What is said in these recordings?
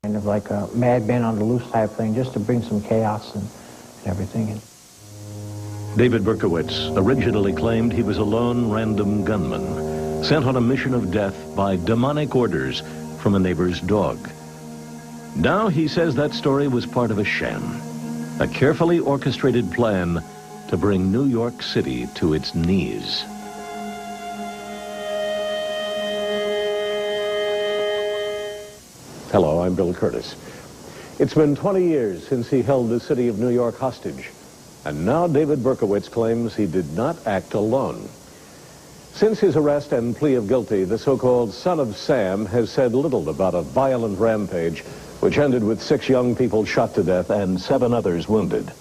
kind of like a madman on the loose type thing, just to bring some chaos and everything. David Berkowitz originally claimed he was a lone random gunman, sent on a mission of death by demonic orders from a neighbor's dog. Now he says that story was part of a sham, a carefully orchestrated plan to bring New York City to its knees. Hello, I'm Bill Curtis. It's been 20 years since he held the city of New York hostage, and now David Berkowitz claims he did not act alone. Since his arrest and plea of guilty, the so-called Son of Sam has said little about a violent rampage which ended with 6 young people shot to death and 7 others wounded.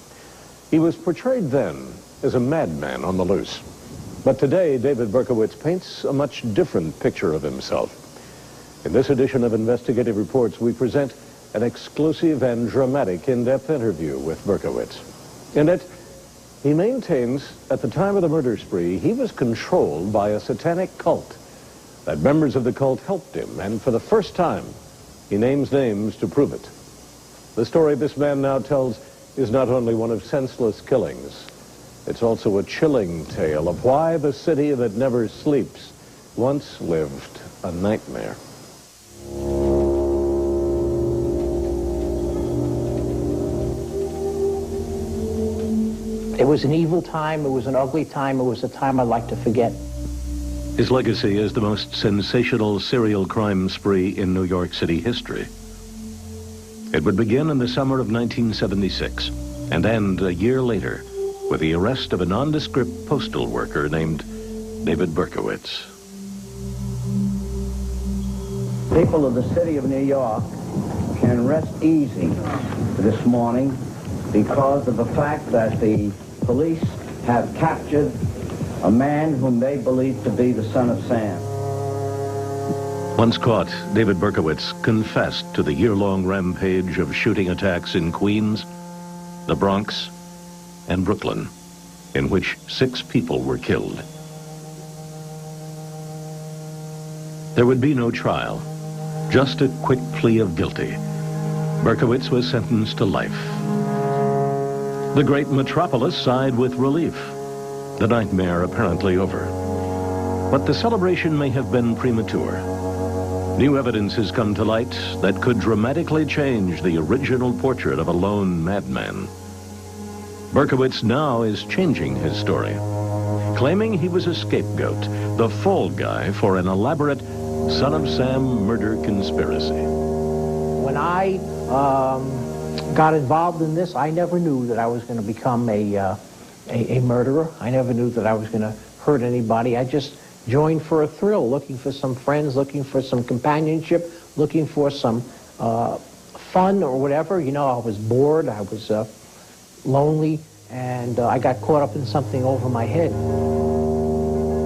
He was portrayed then as a madman on the loose. But today, David Berkowitz paints a much different picture of himself. In this edition of Investigative Reports, we present an exclusive and dramatic in-depth interview with Berkowitz. In it, he maintains at the time of the murder spree, he was controlled by a satanic cult, that members of the cult helped him, and for the first time, he names names to prove it. The story this man now tells is not only one of senseless killings, it's also a chilling tale of why the city that never sleeps once lived a nightmare. It was an evil time, it was an ugly time, it was a time I'd like to forget. His legacy is the most sensational serial crime spree in New York City history. It would begin in the summer of 1976 and end a year later with the arrest of a nondescript postal worker named David Berkowitz. People of the city of New York can rest easy this morning because of the fact that the police have captured a man whom they believe to be the Son of Sam. Once caught, David Berkowitz confessed to the year-long rampage of shooting attacks in Queens, the Bronx, and Brooklyn, in which 6 people were killed. There would be no trial, just a quick plea of guilty. Berkowitz was sentenced to life. The great metropolis sighed with relief, the nightmare apparently over. But the celebration may have been premature. New evidence has come to light that could dramatically change the original portrait of a lone madman. Berkowitz now is changing his story, claiming he was a scapegoat, the fall guy for an elaborate Son of Sam murder conspiracy. When I got involved in this, I never knew that I was going to become a murderer. I never knew that I was going to hurt anybody. I just joined for a thrill, looking for some friends, looking for some companionship, looking for some fun or whatever. You know, I was bored, I was lonely, and I got caught up in something over my head.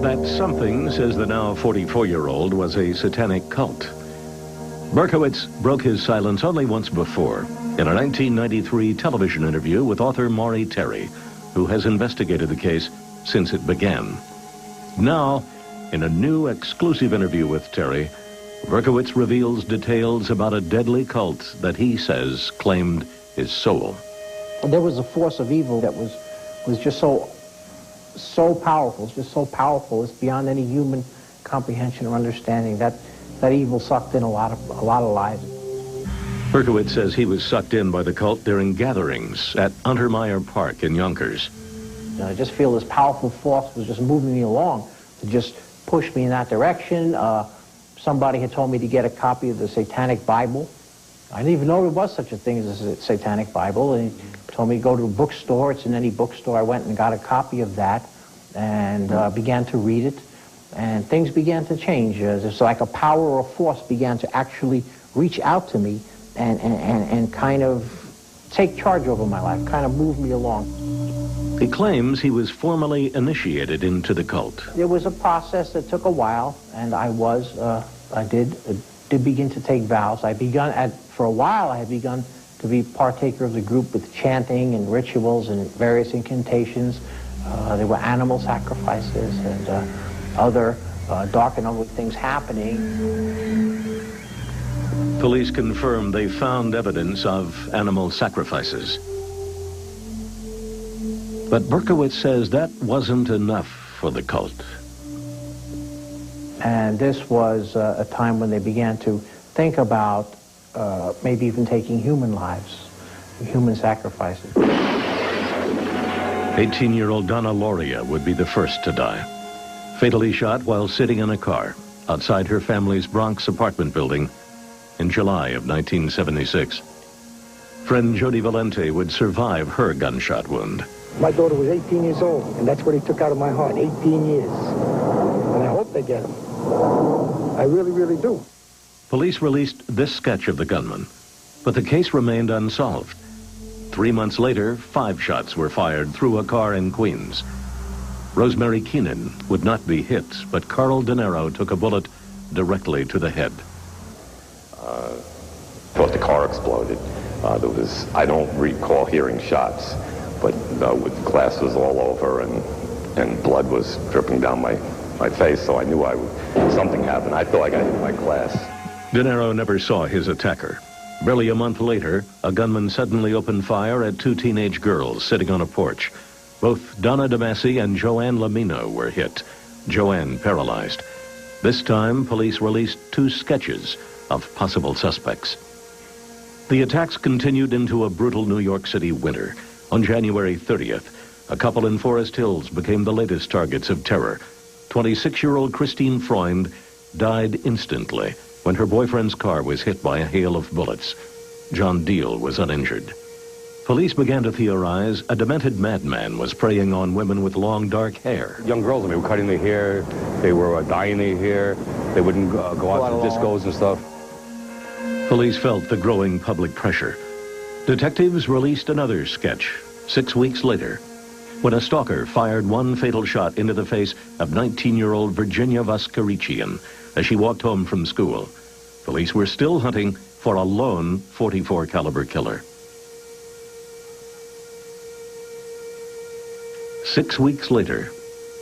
That something, says the now 44-year-old, was a satanic cult. Berkowitz broke his silence only once before, in a 1993 television interview with author Maury Terry, who has investigated the case since it began. Now, in a new exclusive interview with Terry, Berkowitz reveals details about a deadly cult that he says claimed his soul. There was a force of evil that was just so powerful, it's beyond any human comprehension or understanding. That evil sucked in a lot of lives. Berkowitz says he was sucked in by the cult during gatherings at Untermeyer Park in Yonkers. I just feel this powerful force was just moving me along to just push me in that direction. Somebody had told me to get a copy of the Satanic Bible. I didn't even know there was such a thing as a Satanic Bible. And he told me to go to a bookstore. It's in any bookstore. I went and got a copy of that and began to read it. And things began to change. It's like a power or a force began to actually reach out to me and kind of take charge over my life, kind of move me along. He claims he was formally initiated into the cult. It was a process that took a while, and I did begin to take vows. For a while, I had begun to be partaker of the group with chanting and rituals and various incantations. There were animal sacrifices and other dark and ugly things happening. Police confirmed they found evidence of animal sacrifices. But Berkowitz says that wasn't enough for the cult. And this was a time when they began to think about maybe even taking human lives, human sacrifices. 18-year-old Donna Lauria would be the first to die, fatally shot while sitting in a car outside her family's Bronx apartment building in July of 1976. Friend Jody Valente would survive her gunshot wound. My daughter was 18 years old, and that's what he took out of my heart, 18 years. And I hope they get him. I really, really do. Police released this sketch of the gunman, but the case remained unsolved. 3 months later, 5 shots were fired through a car in Queens. Rosemary Keenan would not be hit, but Carl De Niro took a bullet directly to the head. Thought the car exploded. I don't recall hearing shots, but with glasses all over and blood was dripping down my face, so I knew something happened. I feel like I hit my glass. De Niro never saw his attacker. Barely a month later, a gunman suddenly opened fire at 2 teenage girls sitting on a porch. Both Donna DeMasi and Joanne Lamino were hit, Joanne paralyzed. This time, police released 2 sketches of possible suspects. The attacks continued into a brutal New York City winter. On January 30th, a couple in Forest Hills became the latest targets of terror. 26-year-old Christine Freund died instantly when her boyfriend's car was hit by a hail of bullets. John Deal was uninjured. Police began to theorize a demented madman was preying on women with long, dark hair. Young girls, were cutting their hair, they were dyeing their hair, they wouldn't go out to discos and stuff. Police felt the growing public pressure. Detectives released another sketch 6 weeks later, when a stalker fired one fatal shot into the face of 19-year-old Virginia Vaskarichian as she walked home from school. Police were still hunting for a lone .44 caliber killer. 6 weeks later,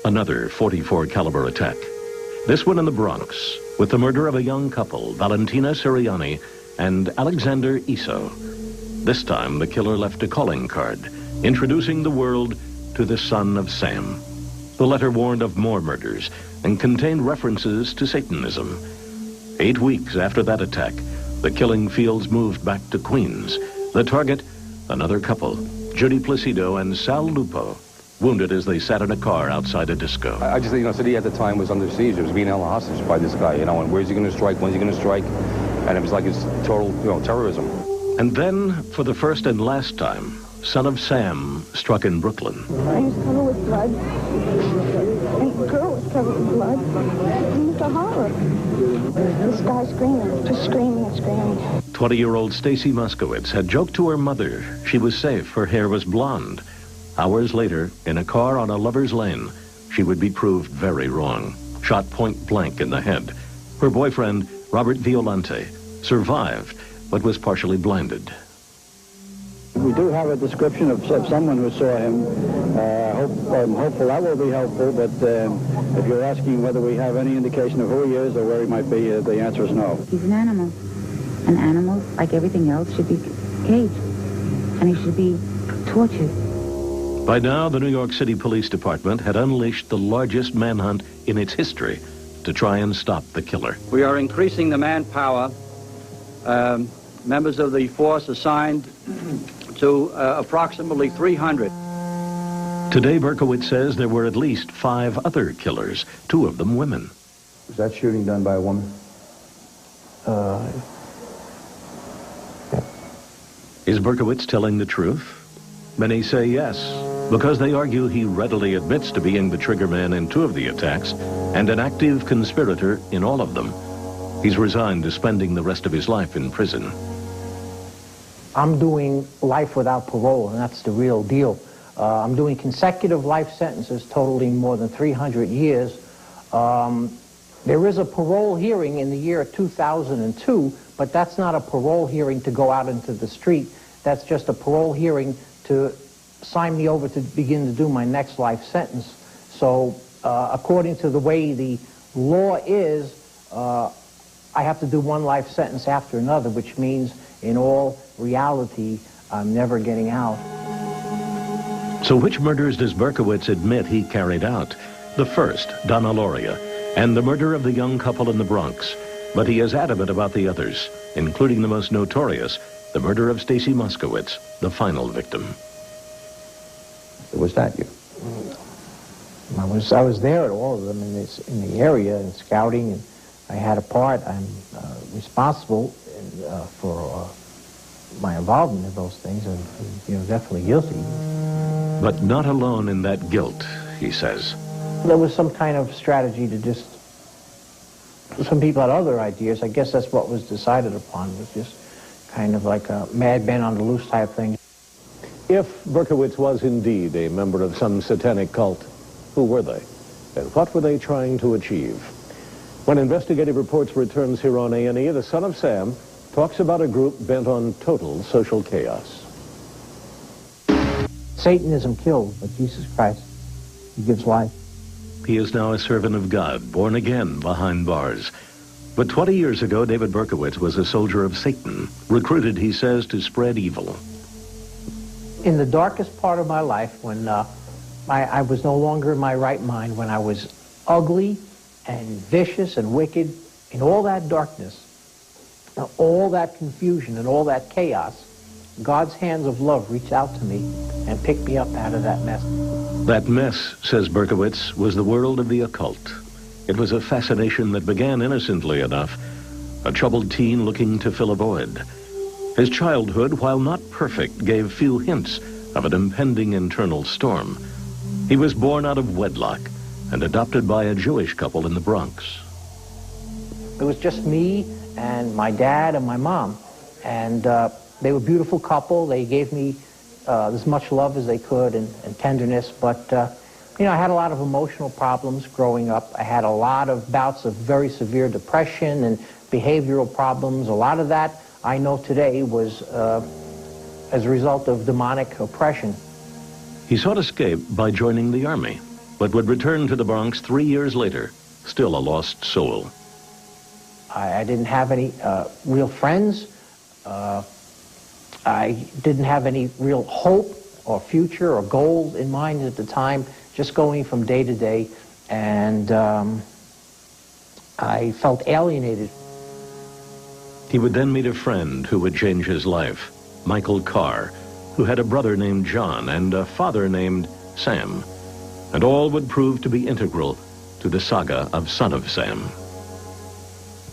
another .44 caliber attack. This one in the Bronx, with the murder of a young couple, Valentina Siriani and Alexander Iso. This time, the killer left a calling card, introducing the world to the son of Sam. The letter warned of more murders and contained references to Satanism. 8 weeks after that attack, the killing fields moved back to Queens. The target, another couple, Judy Placido and Sal Lupo, wounded as they sat in a car outside a disco. I just, city at the time was under siege. It was being held hostage by this guy, and where's he going to strike, when's he going to strike? And it was like it's total, terrorism. And then, for the first and last time, Son of Sam struck in Brooklyn. I was covered with blood, and the girl was covered with blood. It was a horror. This guy screaming, just screaming and screaming. 20-year-old Stacy Moskowitz had joked to her mother she was safe, her hair was blonde. Hours later, in a car on a lover's lane, she would be proved very wrong, shot point blank in the head. Her boyfriend, Robert Violante, survived, but was partially blinded. We do have a description of someone who saw him. I'm hopeful that will be helpful, but if you're asking whether we have any indication of who he is or where he might be, the answer is no. He's an animal. And animals, like everything else, should be caged. And he should be tortured. By now, the New York City Police Department had unleashed the largest manhunt in its history to try and stop the killer. We are increasing the manpower. Members of the force assigned to approximately 300. Today, Berkowitz says there were at least 5 other killers, 2 of them women. Was that shooting done by a woman? Is Berkowitz telling the truth? Many say yes, because they argue he readily admits to being the triggerman in 2 of the attacks and an active conspirator in all of them. He's resigned to spending the rest of his life in prison. I'm doing life without parole, and that's the real deal. I'm doing consecutive life sentences totaling more than 300 years. There is a parole hearing in the year 2002, but that's not a parole hearing to go out into the street. That's just a parole hearing to sign me over to begin to do my next life sentence. So according to the way the law is, I have to do one life sentence after another, which means in all reality, I'm never getting out. So which murders does Berkowitz admit he carried out? The first, Donna Lauria, and the murder of the young couple in the Bronx. But he is adamant about the others, including the most notorious, the murder of Stacy Moskowitz, the final victim. Was that you? I was there at all of them in the area in scouting, and I had a part. I'm responsible for my involvement in those things, and definitely guilty. But not alone in that guilt, he says. There was some kind of strategy to just. Some people had other ideas. I guess that's what was decided upon. Was just kind of like a Mad Men on the Loose type thing. If Berkowitz was indeed a member of some satanic cult, who were they? And what were they trying to achieve? When Investigative Reports returns here on A&E, the Son of Sam talks about a group bent on total social chaos. Satanism kills, but Jesus Christ, he gives life. He is now a servant of God, born again behind bars. But 20 years ago, David Berkowitz was a soldier of Satan, recruited, he says, to spread evil. In the darkest part of my life, when I was no longer in my right mind, when I was ugly and vicious and wicked, in all that darkness, all that confusion and all that chaos, God's hands of love reached out to me and picked me up out of that mess. That mess, says Berkowitz, was the world of the occult. It was a fascination that began innocently enough, a troubled teen looking to fill a void. His childhood, while not perfect, gave few hints of an impending internal storm. He was born out of wedlock and adopted by a Jewish couple in the Bronx. It was just me and my dad and my mom, and they were a beautiful couple. They gave me as much love as they could and tenderness, but I had a lot of emotional problems growing up. I had a lot of bouts of very severe depression and behavioral problems. A lot of that I know today was as a result of demonic oppression. He sought escape by joining the army, but would return to the Bronx 3 years later, still a lost soul. I didn't have any real friends. I didn't have any real hope or future or goals in mind at the time, just going from day to day, and I felt alienated. He would then meet a friend who would change his life, Michael Carr, who had a brother named John and a father named Sam, and all would prove to be integral to the saga of Son of Sam.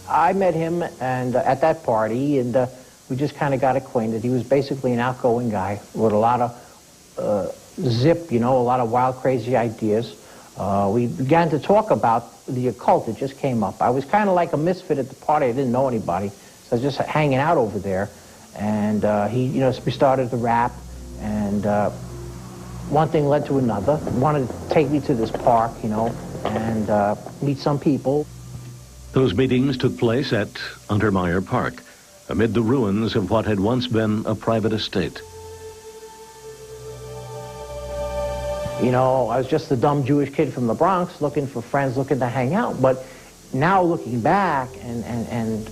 I met him and at that party, and we just kind of got acquainted. He was basically an outgoing guy with a lot of zip, a lot of wild, crazy ideas. We began to talk about the occult. It just came up. I was kind of like a misfit at the party. I didn't know anybody, so I was just hanging out over there. And we started to rap, and one thing led to another. He wanted to take me to this park, and meet some people. Those meetings took place at Untermeyer Park, amid the ruins of what had once been a private estate. I was just a dumb Jewish kid from the Bronx looking for friends, looking to hang out. But now looking back and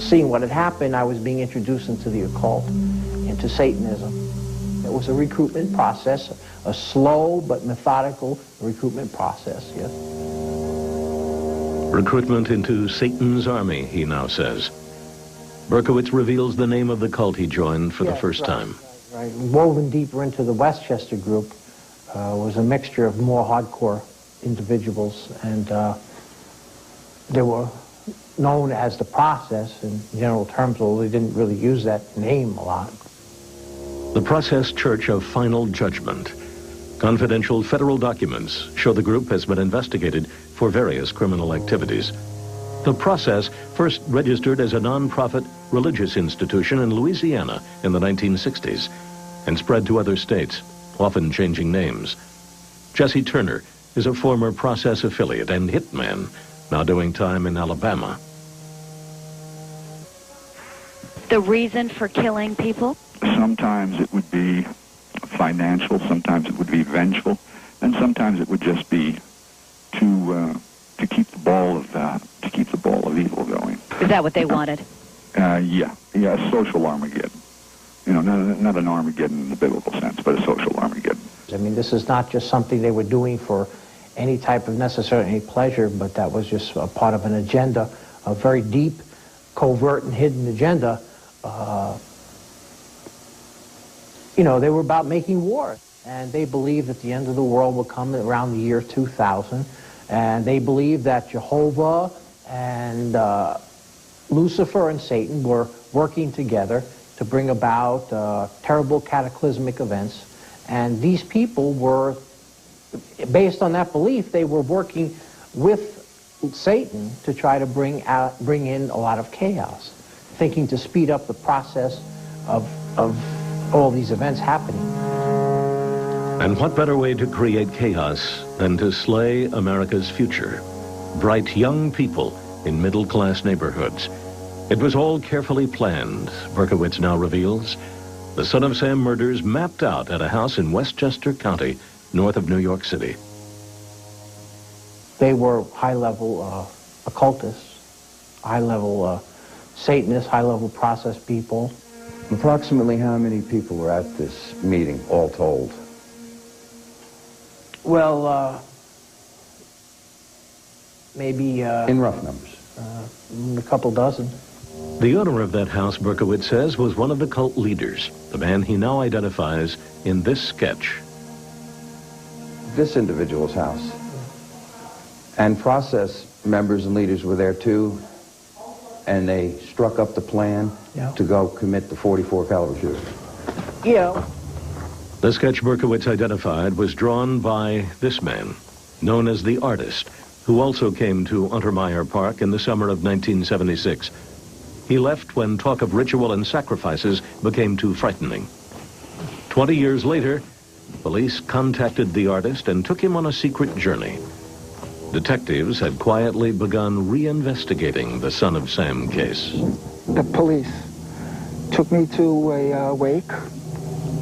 seeing what had happened, I was being introduced into the occult, into Satanism. It was a recruitment process, a slow but methodical recruitment process, yes. Recruitment into Satan's army, he now says. Berkowitz reveals the name of the cult he joined for the first time. Right. Woven deeper into the Westchester group was a mixture of more hardcore individuals, and they were known as the Process in general terms, although they didn't really use that name a lot. The Process Church of Final Judgment. Confidential federal documents show the group has been investigated for various criminal activities. The Process first registered as a non-profit religious institution in Louisiana in the 1960s and spread to other states, often changing names. Jesse Turner is a former Process affiliate and hitman, now doing time in Alabama. The reason for killing people? Sometimes it would be financial, sometimes it would be vengeful, and sometimes it would just be to keep the ball of keep the ball of evil going. Is that what they wanted? Yeah, a social Armageddon. You know, not an Armageddon in the biblical sense, but a social Armageddon. I mean, this is not just something they were doing for any type of necessary any pleasure, but that was just a part of an agenda, a very deep, covert and hidden agenda. You know, they were about making war, and they believed that the end of the world would come around the year 2000, and they believed that Jehovah and Lucifer and Satan were working together to bring about terrible cataclysmic events. And these people were, based on that belief, they were working with Satan to try to bring in a lot of chaos, thinking to speed up the process of all these events happening. And what better way to create chaos than to slay America's future? Bright young people in middle-class neighborhoods. It was all carefully planned, Berkowitz now reveals. The Son of Sam murders mapped out at a house in Westchester County, north of New York City. They were high-level occultists, high-level Satanists, high-level process people. Approximately how many people were at this meeting, all told? Well, maybe... in rough numbers? A couple dozen. The owner of that house, Berkowitz says, was one of the cult leaders, the man he now identifies in this sketch. This individual's house. And process members and leaders were there too, and they struck up the plan to go commit the .44 caliber shooting. Yeah. The sketch Berkowitz identified was drawn by this man, known as the Artist, who also came to Untermeyer Park in the summer of 1976. He left when talk of ritual and sacrifices became too frightening. 20 years later, police contacted the Artist and took him on a secret journey. Detectives had quietly begun reinvestigating the Son of Sam case. The police took me to a wake,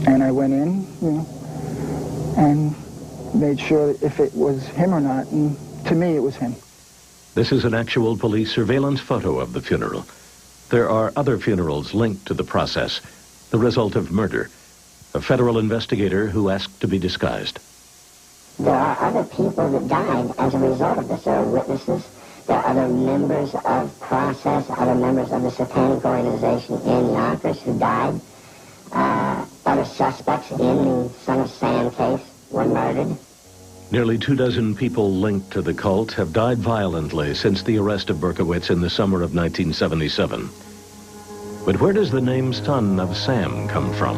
and I went in, you know, and made sure if it was him or not, and to me it was him. This is an actual police surveillance photo of the funeral. There are other funerals linked to the process, the result of murder. A federal investigator who asked to be disguised. There are other people that died as a result of this. There are witnesses. There are other members of process, other members of the satanic organization in Yonkers who died. Other suspects in the Son of Sam case were murdered. Nearly 24 people linked to the cult have died violently since the arrest of Berkowitz in the summer of 1977. But where does the name Son of Sam come from?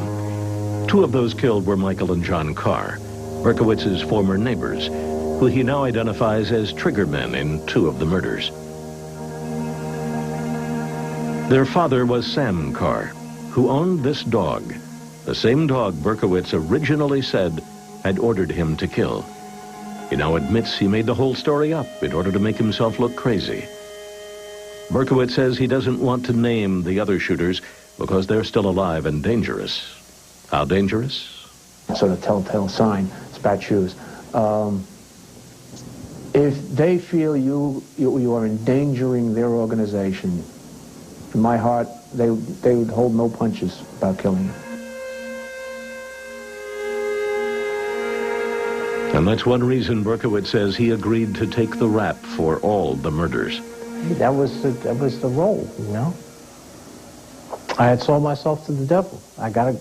Two of those killed were Michael and John Carr, Berkowitz's former neighbors, who he now identifies as triggermen in two of the murders. Their father was Sam Carr, who owned this dog, the same dog Berkowitz originally said had ordered him to kill. He now admits he made the whole story up in order to make himself look crazy. Berkowitz says he doesn't want to name the other shooters because they're still alive and dangerous. How dangerous? Sort of telltale sign, it's bad shoes. If they feel you are endangering their organization, in my heart, they would hold no punches about killing you. And that's one reason Berkowitz says he agreed to take the rap for all the murders. That was the role, you know. I had sold myself to the devil. I gotta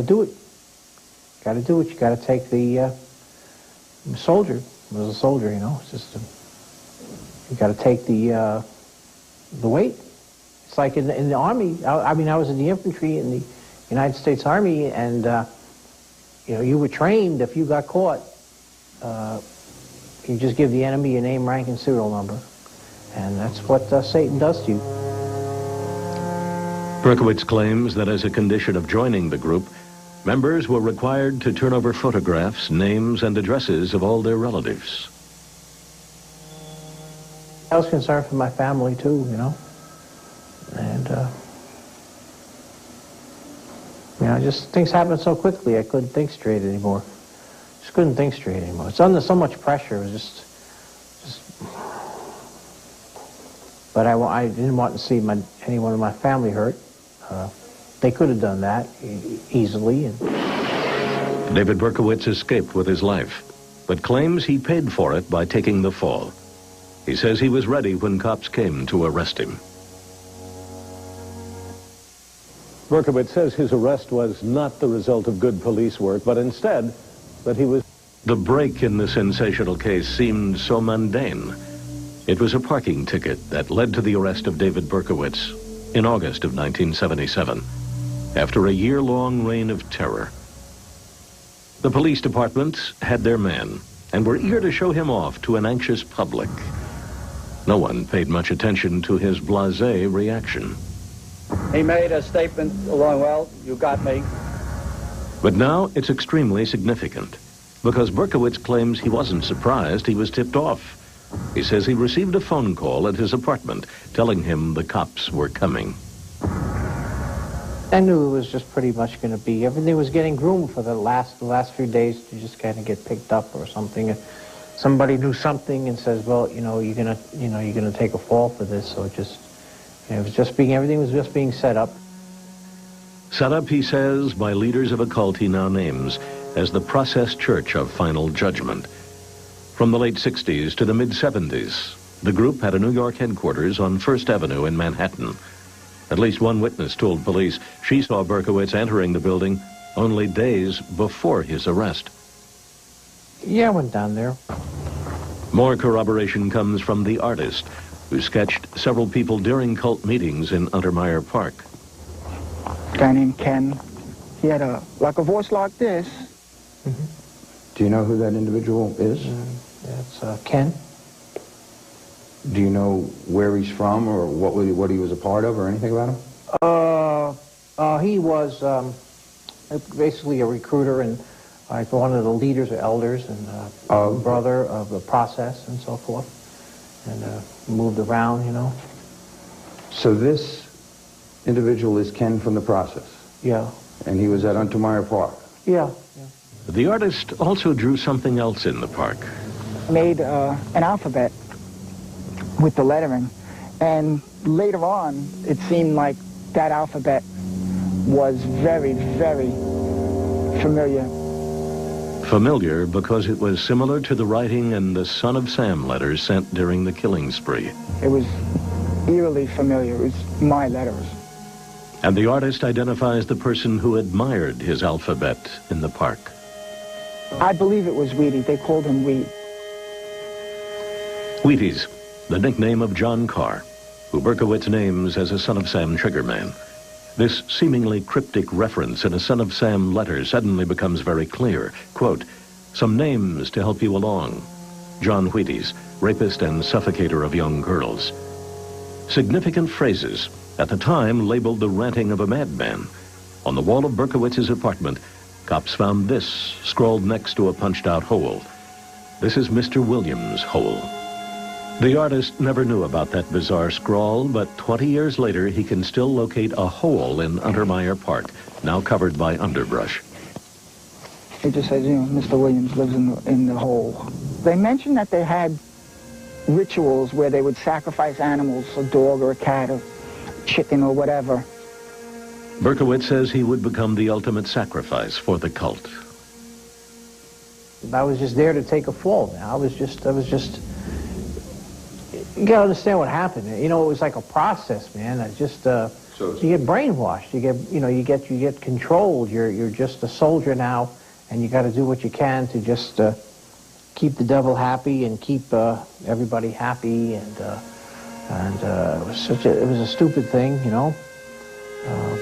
do it. Gotta do it. You gotta take the soldier. I was a soldier, you know. It's just you gotta take the weight. It's like in the Army. I mean, I was in the infantry in the United States Army, and you know, you were trained if you got caught. You just give the enemy your name, rank, and serial number. And that's what Satan does to you. Berkowitz claims that as a condition of joining the group, members were required to turn over photographs, names, and addresses of all their relatives. I was concerned for my family, too, you know. And, you know, just things happened so quickly, I couldn't think straight anymore. Just couldn't think straight anymore. It's under so much pressure. It was just But I didn't want to see anyone in my family hurt. They could have done that easily. David Berkowitz escaped with his life, but claims he paid for it by taking the fall. He says he was ready when cops came to arrest him. Berkowitz says his arrest was not the result of good police work, but instead that he was... The break in the sensational case seemed so mundane. It was a parking ticket that led to the arrest of David Berkowitz in August of 1977, after a year-long reign of terror. The police department had their man and were eager to show him off to an anxious public. No one paid much attention to his blasé reaction. He made a statement along, well, you got me. But now it's extremely significant, because Berkowitz claims he wasn't surprised he was tipped off. He says he received a phone call at his apartment telling him the cops were coming. I knew it was just pretty much going to be, everything was getting groomed for the last few days to just kind of get picked up or something. Somebody knew something and says, well, you're gonna take a fall for this. So it just, everything was just being set up. Set up, he says, by leaders of a cult he now names as the Process Church of Final Judgment. From the late 60s to the mid-70s, the group had a New York headquarters on First Avenue in Manhattan. At least one witness told police she saw Berkowitz entering the building only days before his arrest. Yeah, I went down there. More corroboration comes from the artist, who sketched several people during cult meetings in Untermeyer Park. A guy named Ken. He had a voice like this. Mm-hmm. Do you know who that individual is? That's Ken. Do you know where he's from or what he was a part of or anything about him? He was basically a recruiter and one of the leaders or elders and brother of the Process and so forth. And moved around, So this individual is Ken from the Process? Yeah. And he was at Untermeyer Park? Yeah. The artist also drew something else in the park. Made an alphabet with the lettering. And later on, it seemed like that alphabet was very, very familiar. Familiar because it was similar to the writing in the Son of Sam letters sent during the killing spree. It was eerily familiar. It was my letters. And the artist identifies the person who admired his alphabet in the park. I believe it was Wheaties. They called him Wheat. Wheaties, the nickname of John Carr, who Berkowitz names as a Son of Sam triggerman. This seemingly cryptic reference in a Son of Sam letter suddenly becomes very clear. Quote, some names to help you along. John Wheaties, rapist and suffocator of young girls. Significant phrases, at the time labeled the ranting of a madman. On the wall of Berkowitz's apartment, cops found this scrawled next to a punched-out hole. This is Mr. Williams' hole. The artist never knew about that bizarre scrawl, but 20 years later, he can still locate a hole in Untermeyer Park, now covered by underbrush. It just says, Mr. Williams lives in the hole. They mentioned that they had rituals where they would sacrifice animals, a dog or a cat or chicken or whatever. Berkowitz says he would become the ultimate sacrifice for the cult. I was just there to take a fall. I was just, you gotta understand what happened. It was like a process, man. I just, you get brainwashed. You get controlled. You're just a soldier now, and you got to do what you can to just keep the devil happy and keep everybody happy. And it was a stupid thing,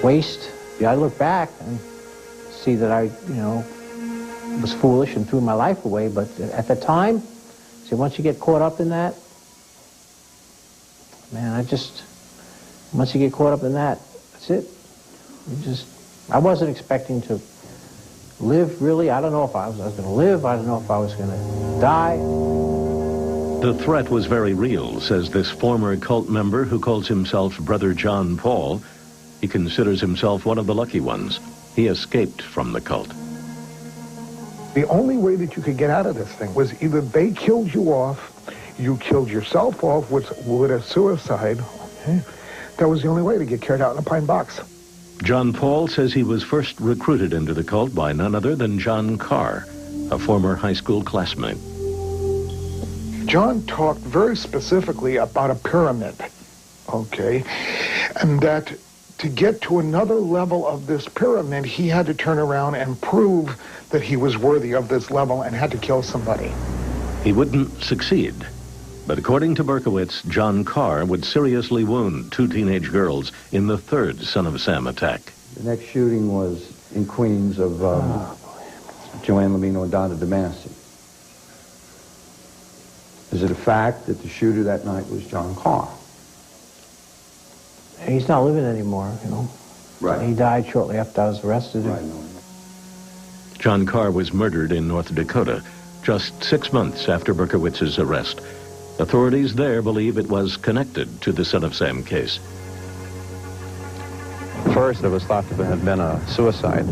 waste. I look back and see that I, was foolish and threw my life away. But at the time, see, once you get caught up in that, man, once you get caught up in that, that's it. I wasn't expecting to live, really. I don't know if I was going to live. I don't know if I was going to die. The threat was very real, says this former cult member who calls himself Brother John Paul. He considers himself one of the lucky ones. He escaped from the cult. The only way that you could get out of this thing was either they killed you off, you killed yourself off with a suicide, okay, that was the only way to get carried out in a pine box. John Paul says he was first recruited into the cult by none other than John Carr, a former high school classmate. John talked very specifically about a pyramid, okay, and that to get to another level of this pyramid, he had to turn around and prove that he was worthy of this level and had to kill somebody. He wouldn't succeed, but according to Berkowitz, John Carr would seriously wound 2 teenage girls in the 3rd Son of Sam attack. The next shooting was in Queens of Joanne Lamino and Donna DeMasi. Is it a fact that the shooter that night was John Carr? He's not living anymore, you know. Right. He died shortly after I was arrested. Right. John Carr was murdered in North Dakota just 6 months after Berkowitz's arrest. Authorities there believe it was connected to the Son of Sam case. First, it was thought to have been a suicide,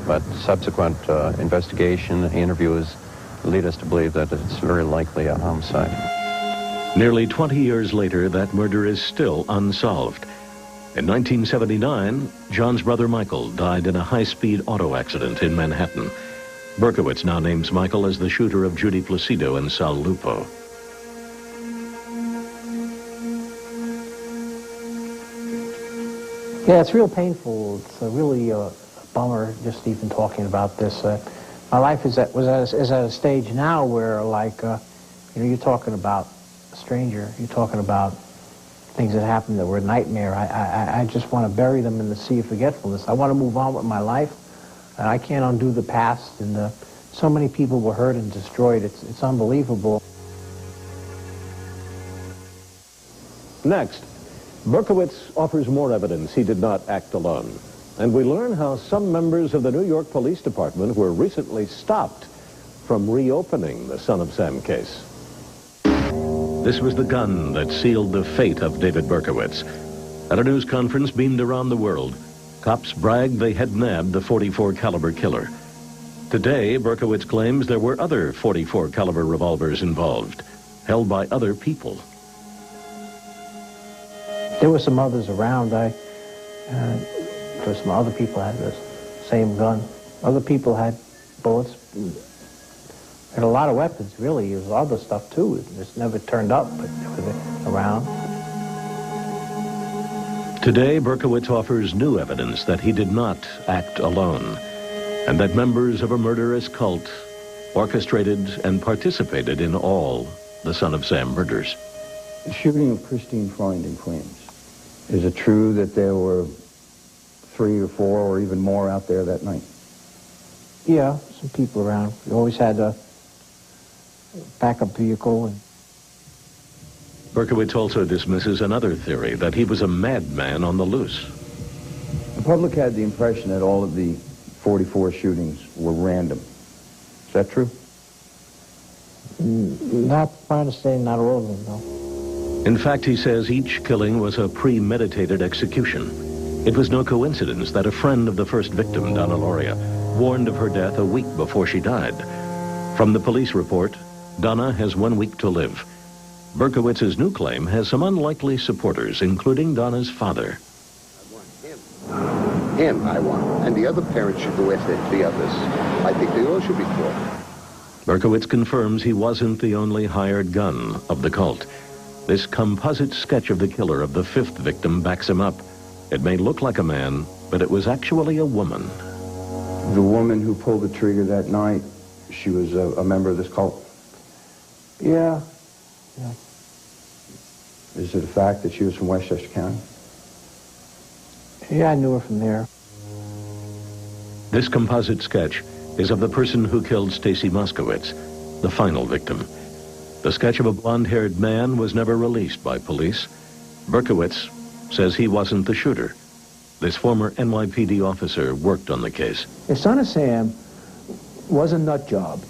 but subsequent investigation, interviews lead us to believe that it's very likely a homicide. Nearly 20 years later, that murder is still unsolved. In 1979, John's brother Michael died in a high-speed auto accident in Manhattan. Berkowitz now names Michael as the shooter of Judy Placido and Sal Lupo. Yeah, it's real painful. It's really a bummer just even talking about this. My life is at a stage now where, like, you're talking about a stranger. You're talking about things that happened that were a nightmare. I just want to bury them in the sea of forgetfulness. I want to move on with my life. I can't undo the past, and so many people were hurt and destroyed. It's unbelievable. Next, Berkowitz offers more evidence he did not act alone. And we learn how some members of the New York Police Department were recently stopped from reopening the Son of Sam case. This was the gun that sealed the fate of David Berkowitz. At a news conference beamed around the world, cops bragged they had nabbed the .44 caliber killer. Today, Berkowitz claims there were other .44 caliber revolvers involved, held by other people. There were some others around. There were some other people had the same gun. Other people had bullets. Had a lot of weapons, really. There was other stuff, too. It just never turned up, but they were around. Today, Berkowitz offers new evidence that he did not act alone, and that members of a murderous cult orchestrated and participated in all the Son of Sam murders. The shooting of Christine Freund in Queens. Is it true that there were 3 or 4 or even more out there that night? Yeah, some people around. We always had a backup vehicle. And Berkowitz also dismisses another theory, that he was a madman on the loose. The public had the impression that all of the 44 shootings were random. Is that true? Not my understanding, not all of them, no. In fact, he says each killing was a premeditated execution. It was no coincidence that a friend of the first victim, Donna Lauria, warned of her death a week before she died. From the police report, Donna has 1 week to live. Berkowitz's new claim has some unlikely supporters, including Donna's father. Him, I want. And the other parents should go with the others. I think they all should be caught. Berkowitz confirms he wasn't the only hired gun of the cult. This composite sketch of the killer of the 5th victim backs him up. It may look like a man, but it was actually a woman. The woman who pulled the trigger that night, she was a member of this cult? Yeah. Is it a fact that she was from Westchester County? Yeah, I knew her from there. This composite sketch is of the person who killed Stacy Moskowitz, the final victim. The sketch of a blonde-haired man was never released by police. Berkowitz says he wasn't the shooter. This former NYPD officer worked on the case. If Son of Sam was a nut job,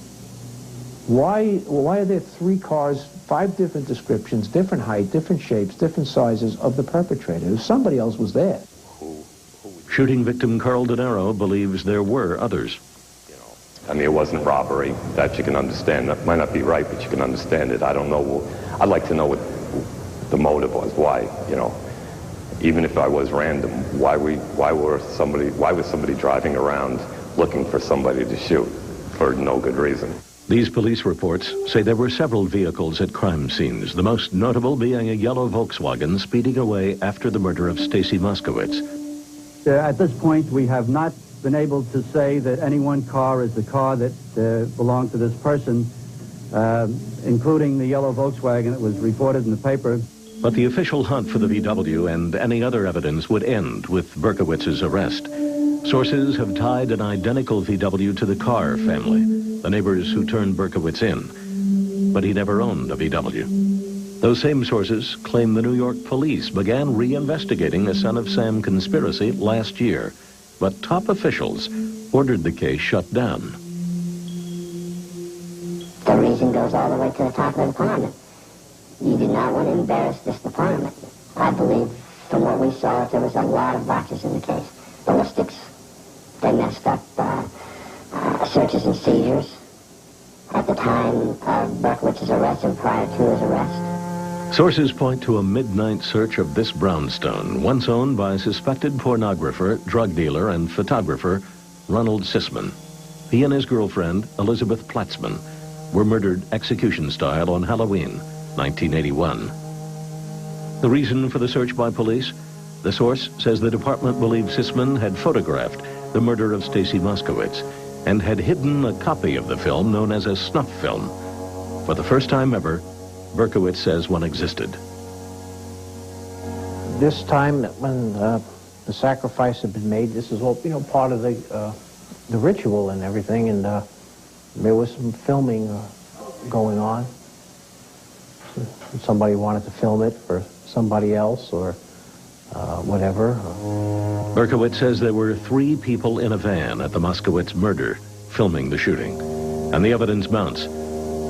why are there 3 cars, 5 different descriptions, different height, different shapes, different sizes of the perpetrator? If somebody else was there. Shooting victim Carl De Niro believes there were others. I mean, it wasn't robbery. That you can understand. That might not be right, but you can understand it. I don't know. I'd like to know what the motive was. Why, you know, even if I was random, why was somebody driving around looking for somebody to shoot for no good reason? These police reports say there were several vehicles at crime scenes, the most notable being a yellow Volkswagen speeding away after the murder of Stacy Moskowitz. At this point, we have not been able to say that any one car is the car that belonged to this person, including the yellow Volkswagen that was reported in the paper. But the official hunt for the VW and any other evidence would end with Berkowitz's arrest. Sources have tied an identical VW to the Carr family, the neighbors who turned Berkowitz in. But he never owned a VW. Those same sources claim the New York police began reinvestigating a Son of Sam conspiracy last year, but top officials ordered the case shut down. The reason goes all the way to the top of the department. You do not want to embarrass this department. I believe from what we saw, there was a lot of botches in the case. Ballistics, they messed up searches and seizures at the time of Berkowitz's arrest and prior to his arrest. Sources point to a midnight search of this brownstone, once owned by suspected pornographer, drug dealer, and photographer Ronald Sisman. He and his girlfriend, Elizabeth Platzman, were murdered execution-style on Halloween, 1981. The reason for the search by police? The source says the department believed Sisman had photographed the murder of Stacy Moskowitz and had hidden a copy of the film known as a snuff film. For the first time ever, Berkowitz says one existed. This time when the sacrifice had been made, this is all, you know, part of the ritual and everything, and there was some filming going on. Somebody wanted to film it for somebody else or whatever. Berkowitz says there were 3 people in a van at the Moskowitz murder filming the shooting, and the evidence mounts.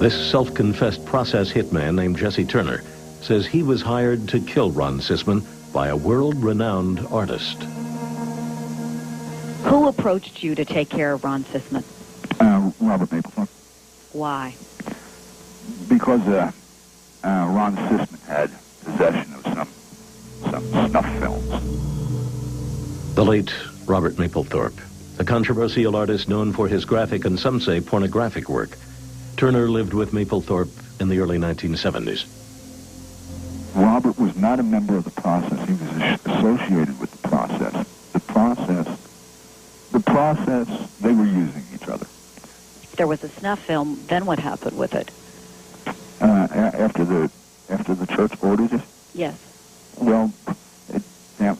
This self-confessed process hitman named Jesse Turner says he was hired to kill Ron Sisman by a world-renowned artist. Who approached you to take care of Ron Sisman? Robert Mapplethorpe. Why? Because Ron Sisman had possession of some snuff films. The late Robert Mapplethorpe, a controversial artist known for his graphic and some say pornographic work. Turner lived with Mapplethorpe in the early 1970s. Robert was not a member of the process. He was associated with the process. The process, they were using each other. There was a snuff film, then what happened with it? After the church ordered it? Yes. Well, there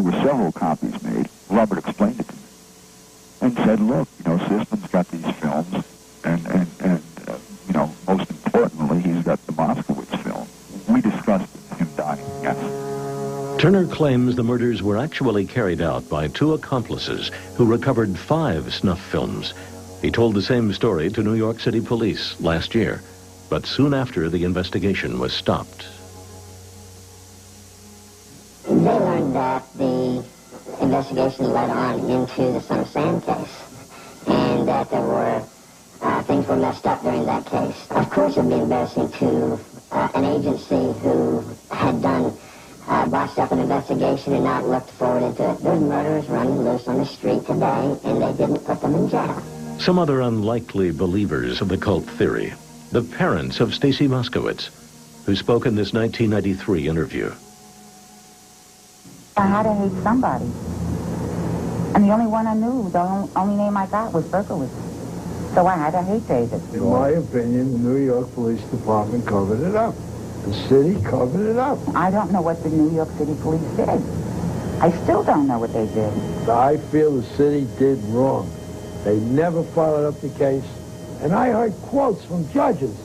were several copies made. Robert explained it to me and said, look, Sisman's got these films, and most importantly, he's got the Moskowitz film. We discussed him dying, yes. Turner claims the murders were actually carried out by 2 accomplices who recovered 5 snuff films. He told the same story to New York City police last year, but soon after the investigation was stopped. They learned that the investigation led on into the Son of Sam case, and that there were things were messed up during that case. Of course, it would be embarrassing to an agency who had done botched up an investigation and not looked forward into it. There's murderers running loose on the street today, and they didn't put them in jail. Some other unlikely believers of the cult theory, the parents of Stacy Moskowitz, who spoke in this 1993 interview. I had to hate somebody. And the only one I knew, the only name I got was Berkowitz. So I had to hate David. In my opinion, the New York Police Department covered it up. The city covered it up. I don't know what the New York City police did. I still don't know what they did. I feel the city did wrong. They never followed up the case. And I heard quotes from judges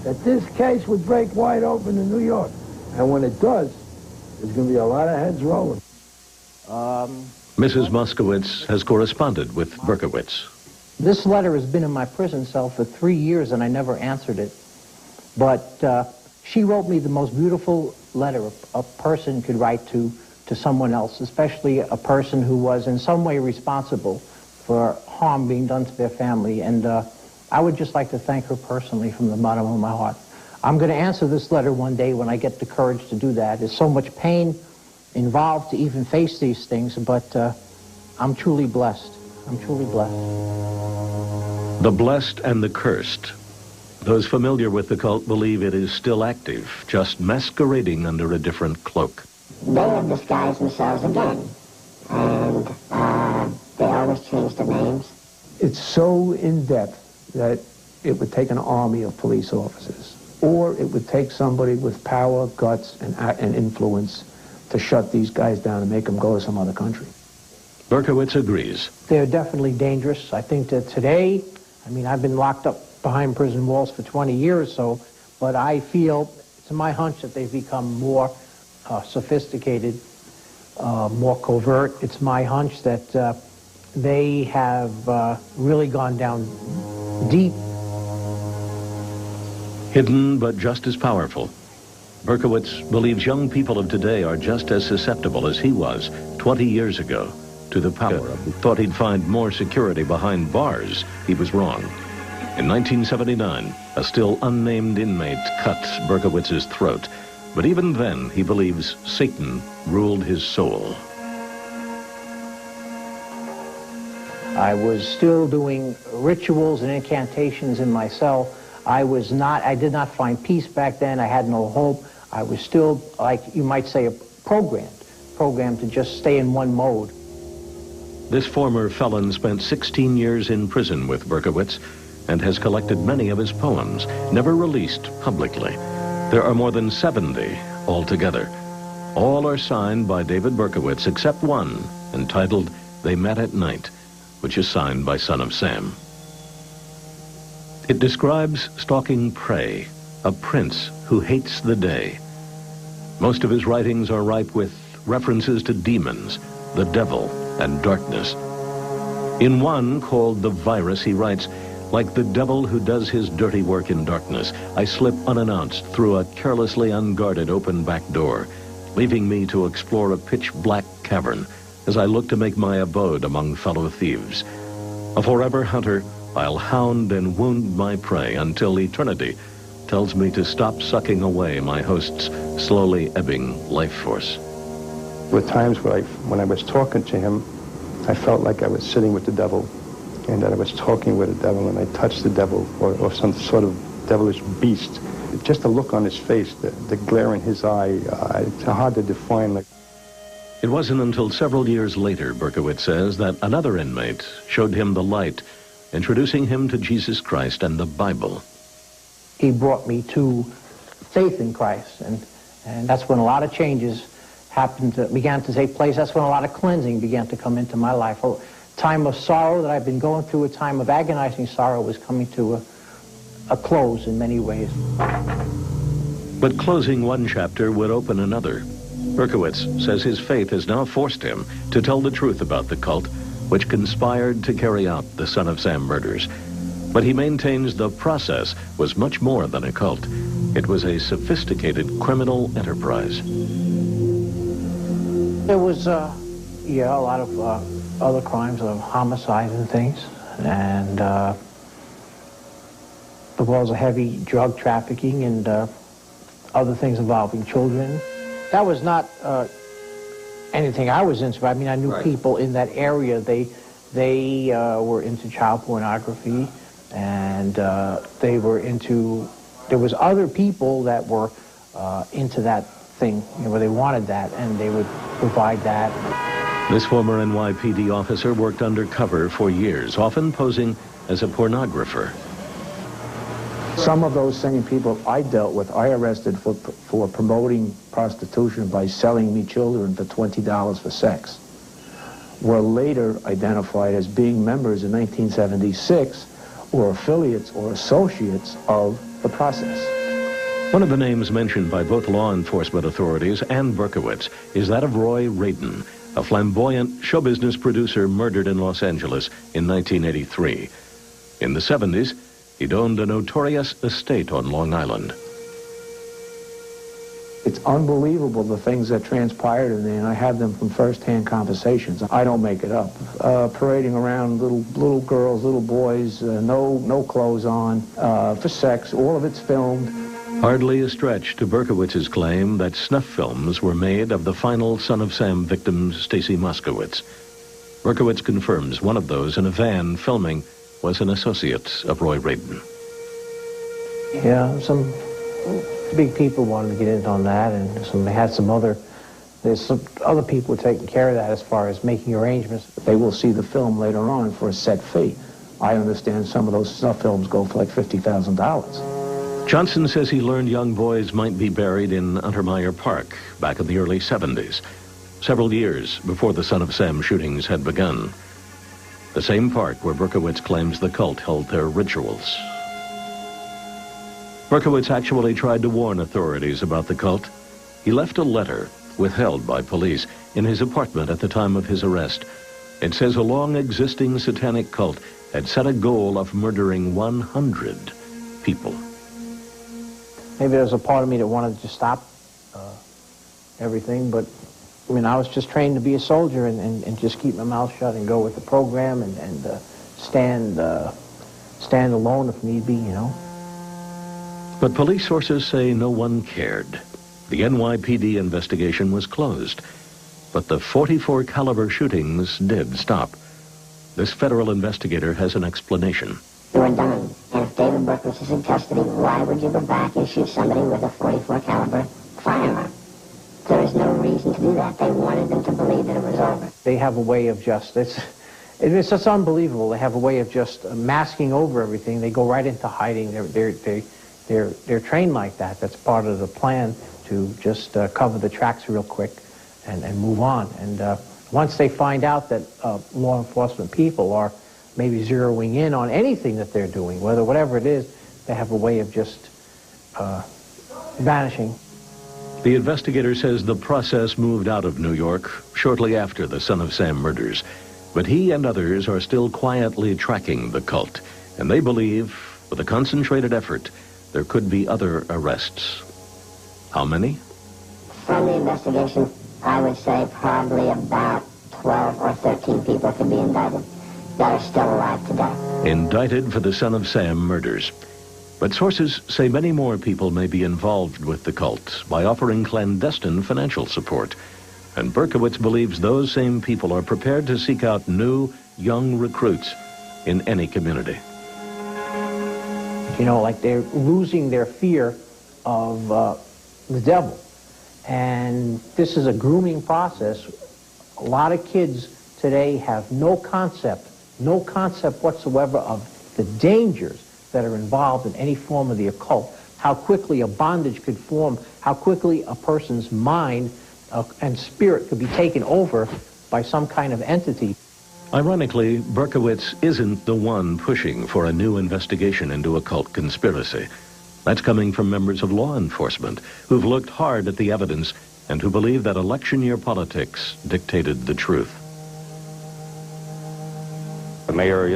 that this case would break wide open in New York. And when it does, there's going to be a lot of heads rolling. Mrs. Moskowitz has corresponded with Berkowitz. This letter has been in my prison cell for 3 years, and I never answered it. But she wrote me the most beautiful letter a person could write to someone else, especially a person who was in some way responsible for harm being done to their family. And I would just like to thank her personally from the bottom of my heart. I'm going to answer this letter one day when I get the courage to do that. There's so much pain involved to even face these things, but I'm truly blessed. I'm truly blessed. The blessed and the cursed. Those familiar with the cult believe it is still active, just masquerading under a different cloak. They have disguised themselves again, and they always change their names. It's so in-depth that it would take an army of police officers, or it would take somebody with power, guts, and influence to shut these guys down and make them go to some other country. Berkowitz agrees. They're definitely dangerous. I think that today, I mean, I've been locked up behind prison walls for 20 years, but I feel, it's my hunch that they've become more sophisticated, more covert. It's my hunch that they have really gone down deep. Hidden but just as powerful. Berkowitz believes young people of today are just as susceptible as he was 20 years ago to the power of who thought he'd find more security behind bars. He was wrong. In 1979, a still unnamed inmate cut Berkowitz's throat, but even then he believes Satan ruled his soul. I was still doing rituals and incantations in my cell. I did not find peace back then. I had no hope. I was still, like you might say, programmed to just stay in one mode. This former felon spent 16 years in prison with Berkowitz and has collected many of his poems, never released publicly. There are more than 70 altogether. All are signed by David Berkowitz except one, entitled They Met at Night, which is signed by Son of Sam. It describes stalking prey, a prince who hates the day. Most of his writings are ripe with references to demons, the devil, and darkness. In one, called The Virus, he writes, "Like the devil who does his dirty work in darkness, I slip unannounced through a carelessly unguarded open back door, leaving me to explore a pitch-black cavern as I look to make my abode among fellow thieves. A forever hunter, I'll hound and wound my prey until eternity tells me to stop sucking away my host's slowly ebbing life force." There were times when I was talking to him, I felt like I was sitting with the devil, and that I was talking with the devil, and I touched the devil or some sort of devilish beast. Just the look on his face, the glare in his eye, it's hard to define. It wasn't until several years later, Berkowitz says, that another inmate showed him the light, introducing him to Jesus Christ and the Bible. He brought me to faith in Christ, and that's when a lot of changes began to take place. That's when a lot of cleansing began to come into my life. A time of sorrow that I've been going through, a time of agonizing sorrow, was coming to a close in many ways. But closing one chapter would open another. Berkowitz says his faith has now forced him to tell the truth about the cult, which conspired to carry out the Son of Sam murders. But he maintains the process was much more than a cult. It was a sophisticated criminal enterprise. There was, a lot of other crimes, of homicides and things, and there was a heavy drug trafficking and other things involving children. That was not anything I was into. I mean, I knew people in that area. They were into child pornography, and they were into. There was other people that were into that thing, where they wanted that, and they would provide that. This former NYPD officer worked undercover for years, often posing as a pornographer. Some of those same people I dealt with, I arrested for promoting prostitution by selling me children for $20 for sex, were later identified as being members in 1976 or affiliates or associates of the process. One of the names mentioned by both law enforcement authorities and Berkowitz is that of Roy Radin, a flamboyant show business producer murdered in Los Angeles in 1983. In the 70s, he'd owned a notorious estate on Long Island. It's unbelievable the things that transpired in there, and I have them from first-hand conversations. I don't make it up. Parading around little girls, little boys, no clothes on, for sex. All of it's filmed. Hardly a stretch to Berkowitz's claim that snuff films were made of the final Son of Sam victim, Stacy Moskowitz. Berkowitz confirms one of those in a van filming was an associate of Roy Radin. Yeah, some big people wanted to get in on that, and there's some other people taking care of that as far as making arrangements. They will see the film later on for a set fee. I understand some of those snuff films go for like $50,000. Johnson says he learned young boys might be buried in Untermeyer Park back in the early 70s, several years before the Son of Sam shootings had begun. The same park where Berkowitz claims the cult held their rituals. Berkowitz actually tried to warn authorities about the cult. He left a letter, withheld by police, in his apartment at the time of his arrest. It says a long-existing satanic cult had set a goal of murdering 100 people. Maybe there was a part of me that wanted to stop everything, but I mean, I was just trained to be a soldier and just keep my mouth shut and go with the program and stand alone if need be, you know. But police sources say no one cared. The NYPD investigation was closed, but the .44 caliber shootings did stop. This federal investigator has an explanation. You were done, and if David Berkowitz is in custody, why would you go back and shoot somebody with a .44 caliber firearm? There is no reason to do that. They wanted them to believe that it was over. They have a way of just, it's just unbelievable. They have a way of just masking over everything. They go right into hiding. They're trained like that. That's part of the plan, to just cover the tracks real quick and move on. And once they find out that law enforcement people are maybe zeroing in on anything that they're doing, whatever it is, they have a way of just vanishing. The investigator says the process moved out of New York shortly after the Son of Sam murders, but he and others are still quietly tracking the cult, and they believe, with a concentrated effort, there could be other arrests. How many? From the investigation, I would say probably about 12 or 13 people could be indicted that are still alive today. Indicted for the Son of Sam murders. But sources say many more people may be involved with the cult by offering clandestine financial support. And Berkowitz believes those same people are prepared to seek out new, young recruits in any community. You know, like they're losing their fear of the devil. And this is a grooming process. A lot of kids today have no concept whatsoever of the dangers that are involved in any form of the occult, how quickly a bondage could form, how quickly a person's mind and spirit could be taken over by some kind of entity. Ironically, Berkowitz isn't the one pushing for a new investigation into occult conspiracy. That's coming from members of law enforcement who've looked hard at the evidence and who believe that election year politics dictated the truth. The mayor,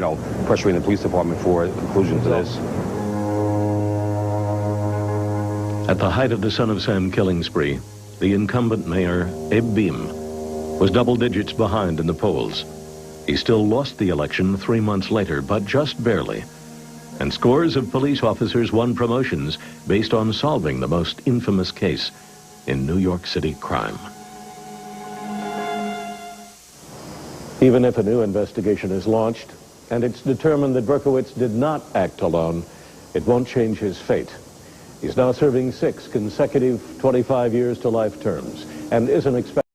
pressuring the police department for a conclusion to this. At the height of the Son of Sam killing spree, the incumbent mayor, Abe Beame, was double digits behind in the polls. He still lost the election 3 months later, but just barely. And scores of police officers won promotions based on solving the most infamous case in New York City crime. Even if a new investigation is launched and it's determined that Berkowitz did not act alone, it won't change his fate. He's now serving 6 consecutive 25 years to life terms and isn't expected